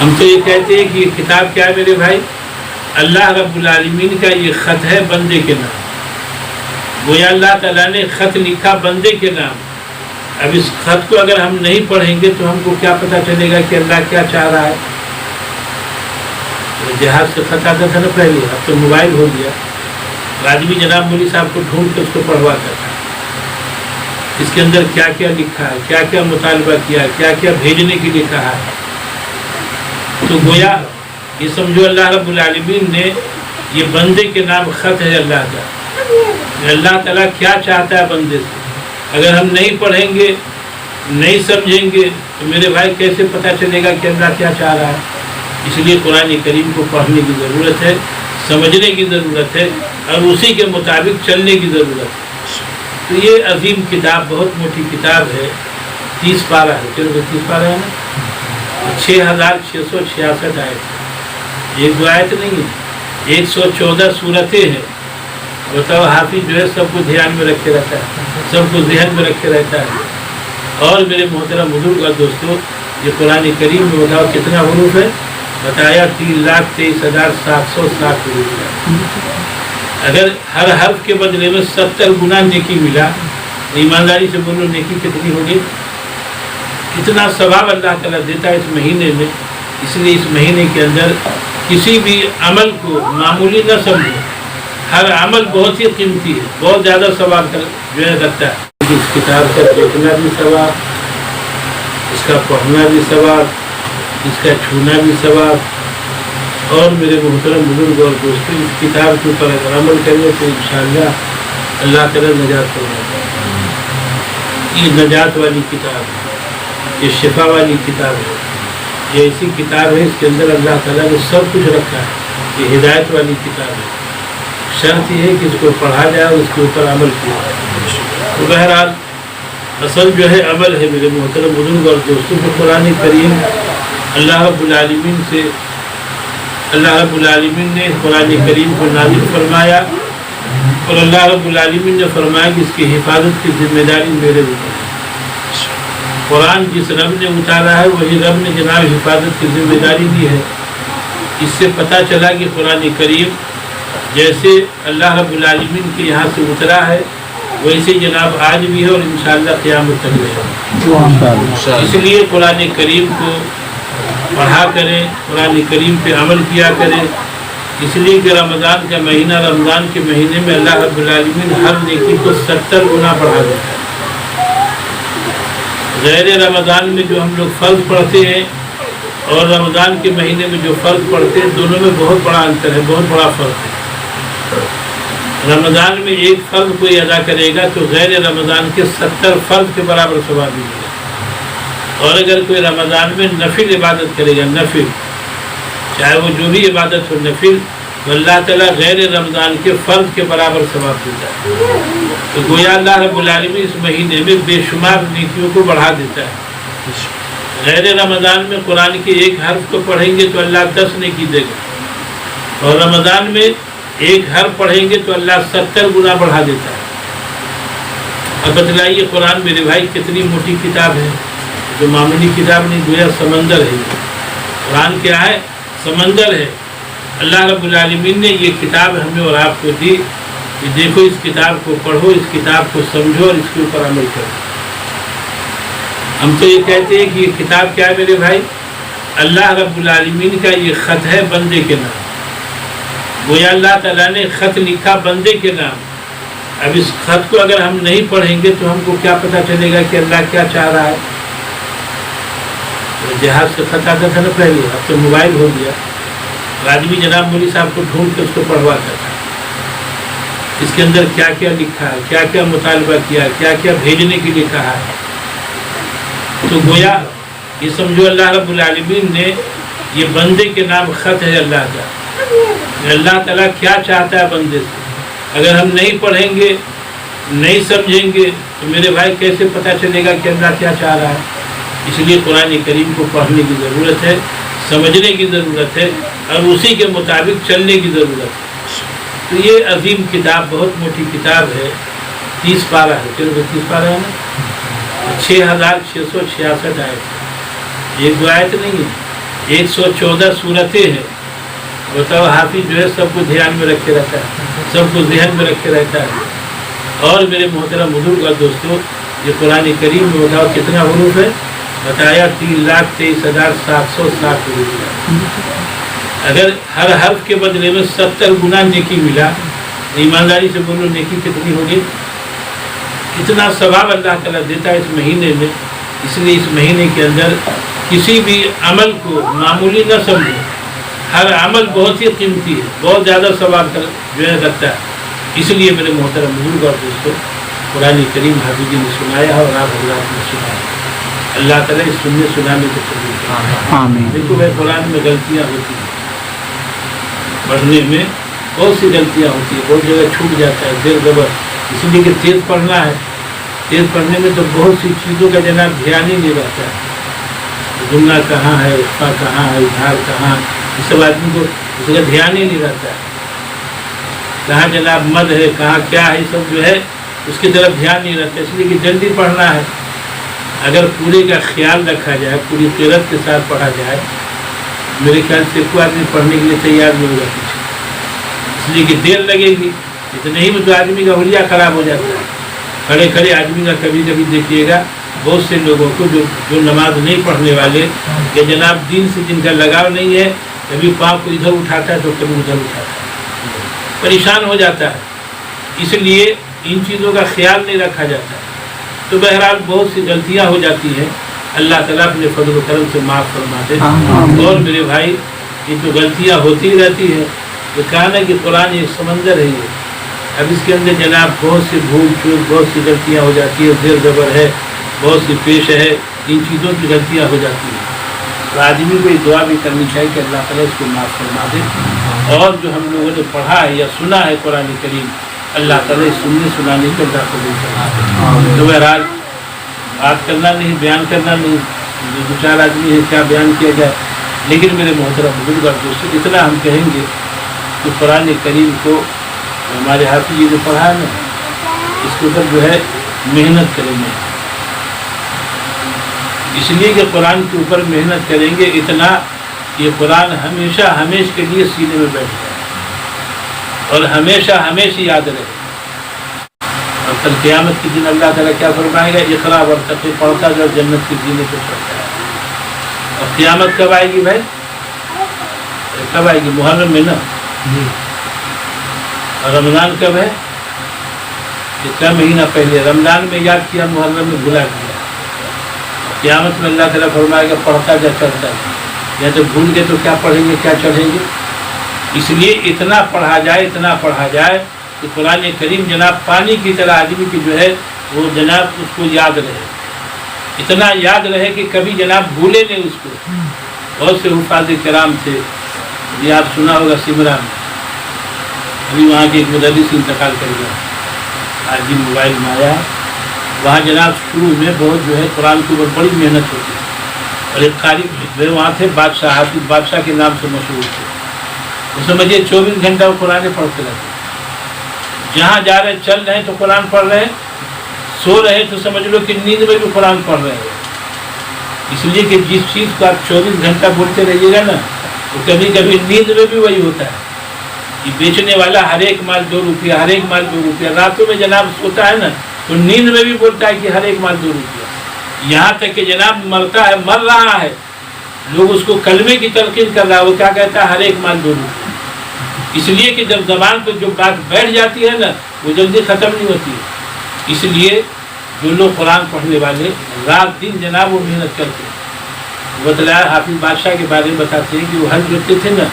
ہم تو یہ کہتے ہیں کہ یہ کتاب کیا ہے میرے بھائی؟ اللہ رب العالمین کا یہ خط ہے بندے کے نام. گویا اللہ تعالیٰ نے خط لکھا بندے کے نام. اب اس خط کو اگر ہم نہیں پڑھیں گے تو ہم کو کیا پتہ چلے گا کہ اللہ کیا چاہ رہا ہے؟ جہاز سے خط آتا تھا نا پہلے، اب تو موبائل ہو گیا. آدمی جناب مولوی صاحب کو ڈھونڈ کے اس کو پڑھواتا تھا. اس کے اندر کیا کیا لکھا ہے، کیا کیا مطالبہ کیا ہے، کیا کیا بھیجنے کے لیے کہا ہے. تو گویا یہ سمجھو اللہ رب العالمین نے یہ بندے کے نام خط ہے اللہ کا. اللہ تعالیٰ کیا چاہتا ہے بندے سے، اگر ہم نہیں پڑھیں گے، نہیں سمجھیں گے تو میرے بھائی کیسے پتہ چلے گا کہ اللہ کیا چاہ رہا ہے؟ اس لیے قرآن کریم کو پڑھنے کی ضرورت ہے، سمجھنے کی ضرورت ہے، اور اسی کے مطابق چلنے کی ضرورت ہے. تو یہ عظیم کتاب، بہت موٹی کتاب ہے. 30 پارہ ہے. چلو 30 پارہ ہے نا، 6666 آیت. ایک دو آیت نہیں ہے، 114 صورتیں ہیں. بتاؤ حافظ جو ہے سب کو دھیان میں رکھے رہتا ہے، سب کو ذہن میں رکھے رہتا ہے. اور میرے محترم بزرگ اور دوستوں، یہ قرآن کریم میں بتاؤ کتنا حروف ہے؟ بتایا 3,23,760 حروف ہے. اگر ہر حرف کے بدلے میں 70 گنا نیکی ملا، ایمانداری سے بولو نیکی کتنی ہوگی؟ کتنا ثواب اللہ تعالیٰ دیتا ہے اس مہینے میں. اس لیے اس مہینے کے اندر کسی بھی عمل کو معمولی نہ سمجھو. ہر عمل بہت ہی قیمتی ہے، بہت زیادہ ثواب جو ہے رکھتا ہے. اس کتاب کا دیکھنا بھی ثواب، اس کا پڑھنا بھی ثواب، اس کا چھونا بھی ثواب. اور میرے محترم بزرگ اور دوستوں، اس کتاب کے اوپر اگر عمل کرنے تو انشاءاللہ اللہ تعالیٰ نجات فرماتا ہے. یہ نجات والی کتاب ہے، یہ شفا والی کتاب ہے، یہ ایسی کتاب ہے اس کے اندر اللہ تعالیٰ نے سب کچھ رکھا ہے. یہ ہدایت والی کتاب ہے. شرط یہ ہے کہ اس کو پڑھا جائے اور اس کے اوپر عمل کیا جائے. تو بہرحال اصل جو ہے عمل ہے میرے محترم بزرگ اور دوستوں کو. قرآن کریم اللہ رب العالمین نے قرآن کریم کو نازل فرمایا، اور اللہ رب العالمین نے فرمایا کہ اس کی حفاظت کی ذمہ داری میرے اوپر ہے. قرآن جس رب نے اتارا ہے وہی رب نے جناب حفاظت کی ذمہ داری دی ہے. اس سے پتہ چلا کہ قرآن کریم جیسے اللہ رب العالمین کے یہاں سے اترا ہے ویسے جناب آج بھی ہے اور انشاءاللہ قیامت تک رہے. اس لیے قرآن کریم کو پڑھا کریں، قرآن کریم پہ عمل کیا کریں. اس لیے کہ رمضان کا مہینہ، رمضان کے مہینے میں اللہ رب العالمین ہر نیکی کو 70 گنا بڑھا دیتا ہے. غیر رمضان میں جو ہم لوگ فرض پڑھتے ہیں اور رمضان کے مہینے میں جو فرض پڑھتے ہیں، دونوں میں بہت بڑا انتر ہے، بہت بڑا فرق ہے. رمضان میں ایک فرض کوئی ادا کرے گا تو غیر رمضان کے 70 فرض کے برابر ثواب ملے گا. اور اگر کوئی رمضان میں نفل عبادت کرے گا، نفل چاہے وہ جو بھی عبادت ہو نفل، تو اللہ تعالیٰ غیر رمضان کے فرض کے برابر ثواب دیتا ہے. تو گویا اللہ رب العالمین اس مہینے میں بے شمار نیکیوں کو بڑھا دیتا ہے. غیر رمضان میں قرآن کے ایک حرف کو پڑھیں گے تو اللہ 10 نیکی دے گا، اور رمضان میں ایک حرف پڑھیں گے تو اللہ 70 گنا بڑھا دیتا ہے. اب بتلائیے قرآن میرے بھائی کتنی موٹی کتاب ہے، جو معمولی کتاب نہیں، گویا سمندر ہے. قرآن کیا ہے؟ سمندر ہے. اللہ رب العالمین نے یہ کتاب ہمیں اور آپ کو دی کہ دیکھو اس کتاب کو پڑھو، اس کتاب کو سمجھو اور اس کے اوپر عمل کرو. ہم تو یہ کہتے ہیں کہ یہ کتاب کیا ہے میرے بھائی؟ اللہ رب العالمین کا یہ خط ہے بندے کے نام. گویا اللہ تعالیٰ نے خط لکھا بندے کے نام. اب اس خط کو اگر ہم نہیں پڑھیں گے تو ہم کو کیا پتہ چلے گا کہ اللہ کیا چاہ رہا ہے؟ جہاز سے خط آتا تھا نا پہلے، اب تو موبائل ہو گیا. آدمی جناب مولوی صاحب کو ڈھونڈ کے اس کو پڑھواتا تھا. اس کے اندر کیا کیا لکھا ہے، کیا کیا مطالبہ کیا ہے، کیا کیا بھیجنے کے لیے کہا ہے. تو گویا یہ سمجھو اللہ رب العالمین نے یہ بندے کے نام خط ہے اللہ کا. اللہ تعالیٰ کیا چاہتا ہے بندے سے، اگر ہم نہیں پڑھیں گے، نہیں سمجھیں گے تو میرے بھائی کیسے پتہ چلے گا کہ اللہ کیا چاہ رہا ہے. اس لیے قرآن کریم کو پڑھنے کی ضرورت ہے، سمجھنے کی ضرورت ہے، اور اسی کے مطابق چلنے کی ضرورت ہے. تو یہ عظیم کتاب، بہت موٹی کتاب ہے. 30 پارہ ہے. چلو 30 پارہ ہے نا، 6666 آیت. ایک دو آیت نہیں ہے، 114 सूरतें हैं। बताओ हाफिज जो है सबको ध्यान में रखे रहता है, सबको ध्यान में रखे रहता है। और मेरे मोहतरम बुजुर्ग और दोस्तों, ये कुरान करीम में बताओ कितना हुरूफ है, बताया 3,23,760 हुरूफ है। अगर हर हर्फ के बदले में 70 गुना नेकी मिला, ईमानदारी से बोलो नेकी कितनी होगी, कितना सवाब अल्लाह ताला देता है इस महीने में। इसलिए इस महीने के अंदर किसी भी अमल को मामूली न समझो, हर अमल बहुत ही कीमती है, बहुत ज़्यादा सवाब जो है रखता है। इसलिए मेरे मोहतरम बुजुर्ग और दोस्तों, कुरान करीम हाफिज जी ने सुनाया और आप हज़रात ने सुनाया। अल्लाह ताला इस सुनने सुनाने को कबूल करे। देखो भाई, कुरान में गलतियाँ होती हैं, पढ़ने में बहुत सी गलतियाँ होती है, बहुत जगह छूट जाता है, देर गबर। इसलिए कि तेज़ पढ़ना है, तेज़ पढ़ने में तो बहुत सी चीज़ों का जनाब ध्यान ही नहीं रहता है। जुमला कहाँ है, इख्फा कहाँ है, इजहार कहाँ, इस सब आदमी को उसका ध्यान ही नहीं रहता है। कहाँ जनाब मद है, कहाँ क्या है, सब जो है उसकी तरफ ध्यान नहीं रहता। इसलिए कि जल्दी पढ़ना है। अगर पूरे का ख्याल रखा जाए, पूरी किरत के साथ पढ़ा जाए, मेरे ख्याल से कोई आदमी पढ़ने के लिए तैयार नहीं होगा पीछे, इसलिए कि देर लगेगी। इतने ही में तो आदमी का हुलिया ख़राब हो जाता है। खड़े खड़े आदमी का कभी कभी देखिएगा बहुत से लोगों को जो नमाज नहीं पढ़ने वाले, या जनाब दीन से जिनका लगाव नहीं है, कभी पाँव को इधर उठाता है तो कभी उधर उठाता है, परेशान हो जाता है। इसलिए इन चीज़ों का ख्याल नहीं रखा जाता है, तो बहरहाल बहुत सी गलतियाँ हो जाती हैं। अल्लाह ताला अपने फजल करम से माफ़ फरमा दे। और मेरे भाई, ये तो गलतियाँ होती ही रहती है। ये कहा ना कि कुरान एक समंदर है ये, अब इसके अंदर जनाब बहुत सी भूल चूक, बहुत सी गलतियाँ हो जाती है, देर ज़बर है, बहुत सी पेश है, इन चीज़ों की गलतियाँ हो जाती हैं। तो आदमी को ये दुआ भी करनी चाहिए कि अल्लाह ताला इसको माफ़ फरमा दे। और जो हम लोगों ने पढ़ा है या सुना है कुरान करीम, अल्लाह ताला इस सुनने सुनाने को अल्लाह कबूल फरमा दे। तो बहरहाल बात करना नहीं, बयान करना नहीं, दो चार आदमी है क्या बयान किया जाए। लेकिन मेरे मोहतरम बुजुर्ग और दोस्तों, इतना हम कहेंगे कि कुरान करीम को हमारे हाफिज जी ने पढ़ा है ना, इसके ऊपर जो है मेहनत करेंगे। इसलिए कि कुरान के ऊपर मेहनत करेंगे इतना, ये कुरान हमेशा हमेशा के लिए सीने में बैठ जाए और हमेशा हमेशा याद रहे। और कल क़यामत के दिन अल्लाह ताला क्या फरमाएगा, इक़रा वर्तक़ी, पढ़ता जो जन्नत के जीने को चढ़ता है। और क़यामत कब आएगी भाई, कब आएगी? मुहर्रम में ना। और रमज़ान कब है? इतना महीना पहले रमज़ान में याद किया, मुहर्रम में भुला किया। क़यामत में अल्लाह ताला फरमाएगा पढ़ता जा चढ़ता है। या तो भूल गए तो क्या पढ़ेंगे, क्या चढ़ेंगे? इसलिए इतना पढ़ा जाए, इतना पढ़ा जाए कि कुरान करीम जनाब पानी की तरह आदमी की जो है वो जनाब उसको याद रहे, इतना याद रहे कि कभी जनाब भूले नहीं उसको। बहुत से हुफ़ाज़ किराम थे, ये आप सुना होगा सिमरा में, अभी वहाँ के एक मुदर्रिस इंतकाल कर गया, आज भी मोबाइल में आया। वहाँ जनाब शुरू में बहुत जो है कुरान के ऊपर बड़ी मेहनत होती है। और एक कारी वे वहाँ थे, बादशाह, हाफिज बादशाह के नाम से मशहूर थे। वो समझिए 24 घंटा वो कुरान पढ़ते रहते, जहाँ जा रहे चल रहे तो कुरान पढ़ रहे, सो रहे तो समझ लो कि नींद में भी कुरान पढ़ रहे हैं। इसलिए कि जिस चीज़ को आप 24 घंटा बोलते रहिएगा ना, तो कभी कभी नींद में भी वही होता है। ये बेचने वाला हर एक माल 2 रुपया, हर एक माल 2 रुपया, रातों में जनाब सोता है ना तो नींद में भी बोलता है कि हर एक माल 2 रुपया। यहाँ तक कि जनाब मरता है, मर रहा है, लोग उसको कलमे की तलकीन कर रहा है, वो क्या कहता है, हर एक माल 2 रुपया। इसलिए कि जब ज़बान पर जो बात बैठ जाती है ना, वो जल्दी ख़त्म नहीं होती है। इसलिए जो लोग कुरान पढ़ने वाले रात दिन जनाब वो मेहनत करते हैं। बतलाया हाफिज बादशाह के बारे में बताते हैं कि वो हल जोतते थे ना,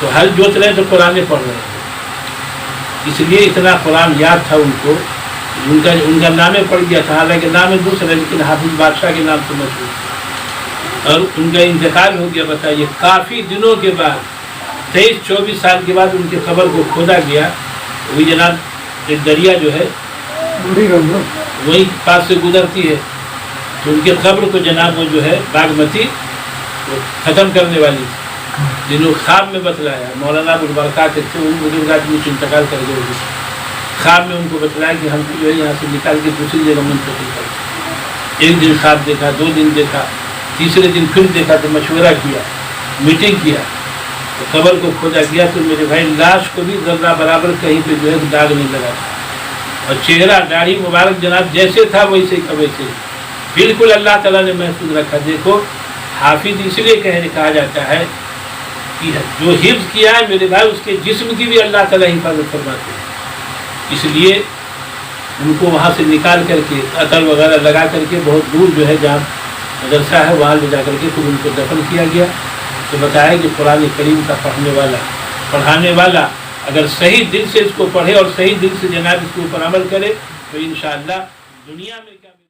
तो हल जोत रहे तो कुरान पढ़ रहे थे। इसलिए इतना कुरान याद था उनको, उनका नामे पड़ गया था। हालांकि नाम दूसरा, लेकिन हाफिज बादशाह के नाम से मशहूर था। और उनका इंतकाल हो गया, बताइए, काफ़ी दिनों के बाद, 23-24 साल के बाद उनके कब्र को खोदा गया। वही जनाब एक दरिया जो है वही पास से गुजरती है, तो उनके कब्र को जनाब वो जो है बागमती वो ख़त्म करने वाली थी। जिन्होंने ख्वाब में बतलाया, मौलाना अबुल बरक़ात थे, उन बुजुर्ग आदमी से इंतकाल कर गए। ख्वाब में उनको बतलाया कि हमको जो है यहाँ से निकाल के दूसरी जगह मुंतकिल कर। एक दिन ख्वाब देखा, 2 दिन देखा, तीसरे दिन फिर देखा तो मशवरा किया मीटिंग किया तो कब्र को खोदा गया तो मेरे भाई लाश को भी जर्रा बराबर कहीं पे जो है दाग नहीं लगा था, और चेहरा दाढ़ी मुबारक जनाब जैसे था वैसे का वैसे बिल्कुल अल्लाह ताला ने महफूज रखा। देखो हाफिज इसलिए कहा जाता है कि जो हिफ्ज किया है मेरे भाई उसके जिस्म की भी अल्लाह ताला हिफाजत फरमाते हैं, इसलिए उनको वहाँ से निकाल करके अतर वगैरह लगा करके बहुत दूर जो है जहाँ मदरसा है वहाँ ले जा करके फिर उनको दफन किया गया। तो बताया कि कुरान करीम का पढ़ाने वाला अगर सही दिल से इसको पढ़े और सही दिल से जनाब इसके ऊपर अमल करे तो इंशाअल्लाह दुनिया में